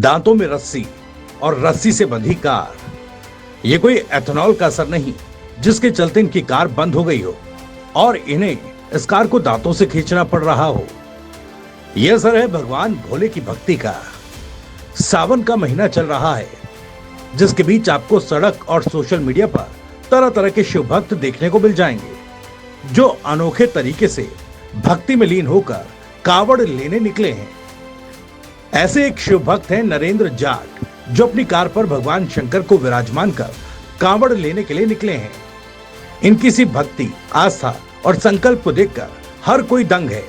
दांतों में रस्सी और रस्सी से बंधी कार। ये कोई एथेनॉल का असर नहीं जिसके चलते इनकी कार बंद हो गई हो और इन्हें इस कार को दांतों से खींचना पड़ रहा हो। यह असर है भगवान भोले की भक्ति का। सावन का महीना चल रहा है जिसके बीच आपको सड़क और सोशल मीडिया पर तरह तरह के शिव भक्त देखने को मिल जाएंगे जो अनोखे तरीके से भक्ति में लीन होकर कावड़ लेने निकले हैं। ऐसे एक शिव भक्त हैं नरेंद्र जाट, जो अपनी कार पर भगवान शंकर को विराजमान कर कावड़ लेने के लिए निकले हैं। इनकी सी भक्ति, आस्था और संकल्प को देखकर हर कोई दंग है।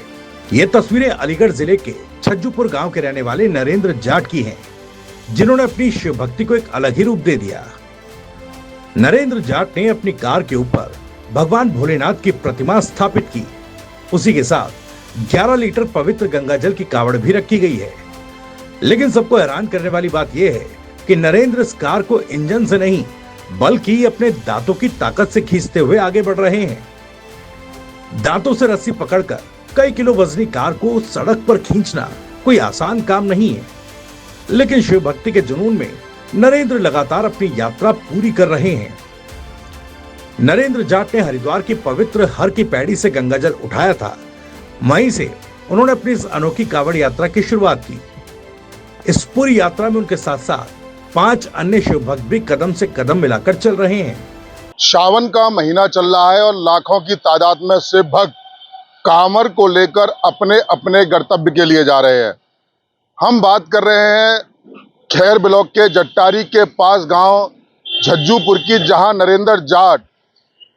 ये तस्वीरें अलीगढ़ जिले के छज्जूपुर गांव के रहने वाले नरेंद्र जाट की हैं, जिन्होंने अपनी शिव भक्ति को एक अलग ही रूप दे दिया। नरेंद्र जाट ने अपनी कार के ऊपर भगवान भोलेनाथ की प्रतिमा स्थापित की। उसी के साथ 11 लीटर पवित्र गंगा जल की कावड़ भी रखी गई है। लेकिन सबको हैरान करने वाली बात यह है कि नरेंद्र इस कार को इंजन से नहीं बल्कि अपने दांतों की ताकत से खींचते हुए आगे बढ़ रहे हैं। दांतों से रस्सी पकड़कर कई किलो वजनी कार को सड़क पर खींचना कोई आसान काम नहीं है। लेकिन शिव भक्ति के जुनून में नरेंद्र लगातार अपनी यात्रा पूरी कर रहे हैं। नरेंद्र जाट ने हरिद्वार की पवित्र हर की पैड़ी से गंगाजल उठाया था। वहीं से उन्होंने अपनी इस अनोखी कावड़ यात्रा की शुरुआत की। इस पूरी यात्रा में उनके साथ साथ 5 अन्य शिव भक्त भी कदम से कदम मिलाकर चल रहे हैं। सावन का महीना चल रहा है और लाखों की तादाद में शिव भक्त कांवर को लेकर अपने अपने गंतव्य के लिए जा रहे हैं। हम बात कर रहे हैं खैर ब्लॉक के जट्टारी के पास गांव छज्जूपुर की, जहां नरेंद्र जाट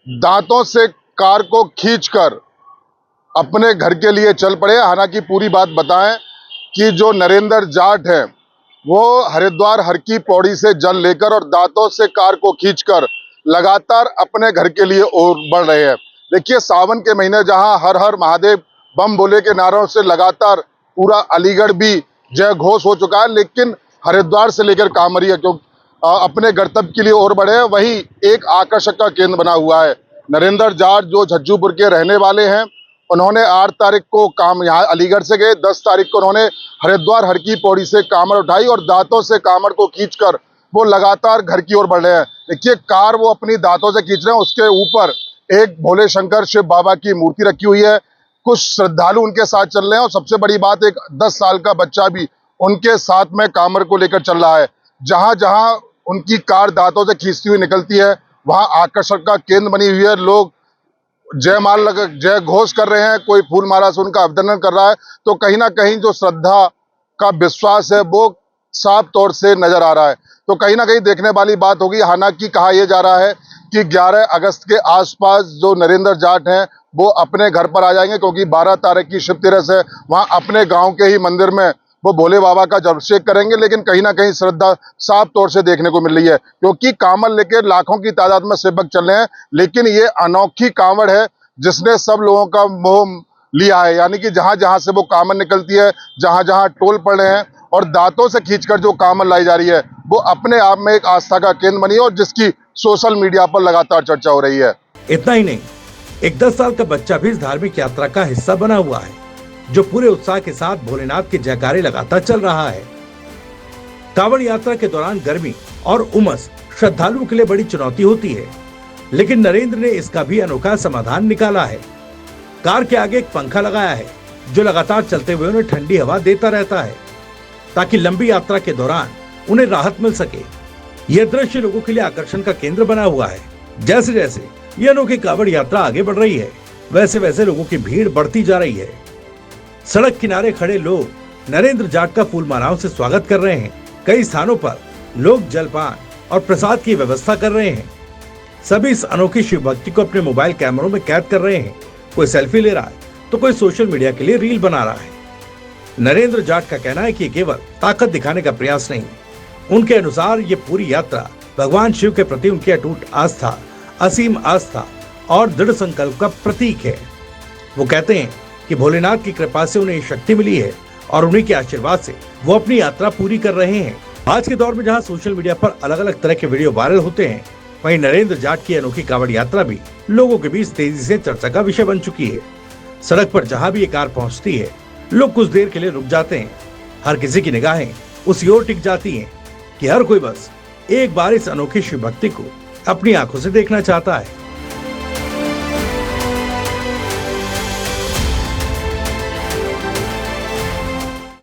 दांतों से कार को खींचकर अपने घर के लिए चल पड़े। हालांकि पूरी बात बताएं कि जो नरेंद्र जाट है वो हरिद्वार हर की पौड़ी से जल लेकर और दांतों से कार को खींचकर लगातार अपने घर के लिए ओर बढ़ रहे हैं। देखिए, सावन के महीने जहां हर हर महादेव बम भोले के नारों से लगातार पूरा अलीगढ़ भी जय घोष हो चुका है, लेकिन हरिद्वार से लेकर कांवरिया क्यों अपने गंतव्य के लिए ओर बढ़े हैं, वही एक आकर्षक का केंद्र बना हुआ है। नरेंद्र जाट जो छज्जूपुर के रहने वाले हैं, उन्होंने 8 तारीख को यहाँ अलीगढ़ से गए। 10 तारीख को उन्होंने हरिद्वार हर की पौड़ी से कामर उठाई और दांतों से कामर को खींचकर वो लगातार घर की ओर बढ़ रहे हैं। देखिए, कार वो अपनी दांतों से खींच रहे हैं, उसके ऊपर एक भोले शंकर शिव बाबा की मूर्ति रखी हुई है। कुछ श्रद्धालु उनके साथ चल रहे हैं और सबसे बड़ी बात, एक 10 साल का बच्चा भी उनके साथ में कामर को लेकर चल रहा है। जहां जहां उनकी कार दांतों से खींचती हुई निकलती है, वहां आकर्षण का केंद्र बनी हुई है। लोग जय घोष कर रहे हैं, कोई फूल माला से उनका अभिनंदन कर रहा है। तो कहीं ना कहीं जो श्रद्धा का विश्वास है वो साफ तौर से नजर आ रहा है। तो कहीं ना कहीं देखने वाली बात होगी। हालांकि कहा यह जा रहा है कि 11 अगस्त के आसपास जो नरेंद्र जाट हैं वो अपने घर पर आ जाएंगे, क्योंकि 12 तारीख की शिव तीरथ है। वहां अपने गांव के ही मंदिर में वो भोले बाबा का जलाभिषेक करेंगे। लेकिन कहीं ना कहीं श्रद्धा साफ तौर से देखने को मिल रही है, क्योंकि कांवड़ लेकर लाखों की तादाद में शिव भक्त चल रहे हैं। लेकिन ये अनोखी कांवड़ है जिसने सब लोगों का मोह लिया है। यानी कि जहां जहां से वो कांवड़ निकलती है, जहां जहां टोल पड़ रहे हैं और दांतों से खींचकर जो कांवड़ लाई जा रही है, वो अपने आप में एक आस्था का केंद्र बनी है और जिसकी सोशल मीडिया पर लगातार चर्चा हो रही है। इतना ही नहीं, एक 10 साल का बच्चा भी इस धार्मिक यात्रा का हिस्सा बना हुआ है, जो पूरे उत्साह के साथ भोलेनाथ के जयकारे लगातार चल रहा है। कांवड़ यात्रा के दौरान गर्मी और उमस श्रद्धालुओं के लिए बड़ी चुनौती होती है, लेकिन नरेंद्र ने इसका भी अनोखा समाधान निकाला है। कार के आगे एक पंखा लगाया है जो लगातार चलते हुए उन्हें ठंडी हवा देता रहता है, ताकि लंबी यात्रा के दौरान उन्हें राहत मिल सके। यह दृश्य लोगों के लिए आकर्षण का केंद्र बना हुआ है। जैसे जैसे यह अनोखी कांवड़ यात्रा आगे बढ़ रही है, वैसे वैसे लोगों की भीड़ बढ़ती जा रही है। सड़क किनारे खड़े लोग नरेंद्र जाट का फूल मालाओं से स्वागत कर रहे हैं। कई स्थानों पर लोग जलपान और प्रसाद की व्यवस्था कर रहे हैं। सभी इस अनोखी शिव भक्ति को अपने मोबाइल कैमरों में कैद कर रहे हैं। कोई सेल्फी ले रहा है तो कोई सोशल मीडिया के लिए रील बना रहा है। नरेंद्र जाट का कहना है कि केवल ताकत दिखाने का प्रयास नहीं, उनके अनुसार ये पूरी यात्रा भगवान शिव के प्रति उनकी अटूट आस्था, असीम आस्था और दृढ़ संकल्प का प्रतीक है। वो कहते हैं कि भोलेनाथ की कृपा से उन्हें शक्ति मिली है और उन्हीं के आशीर्वाद से वो अपनी यात्रा पूरी कर रहे हैं। आज के दौर में जहां सोशल मीडिया पर अलग अलग तरह के वीडियो वायरल होते हैं, वहीं नरेंद्र जाट की अनोखी कांवड़ यात्रा भी लोगों के बीच तेजी से चर्चा का विषय बन चुकी है। सड़क पर जहां भी ये कार पहुंचती है, लोग कुछ देर के लिए रुक जाते हैं। हर किसी की निगाहें उसी ओर टिक जाती हैं कि हर कोई बस एक बार इस अनोखी शिव भक्ति को अपनी आंखों से देखना चाहता है।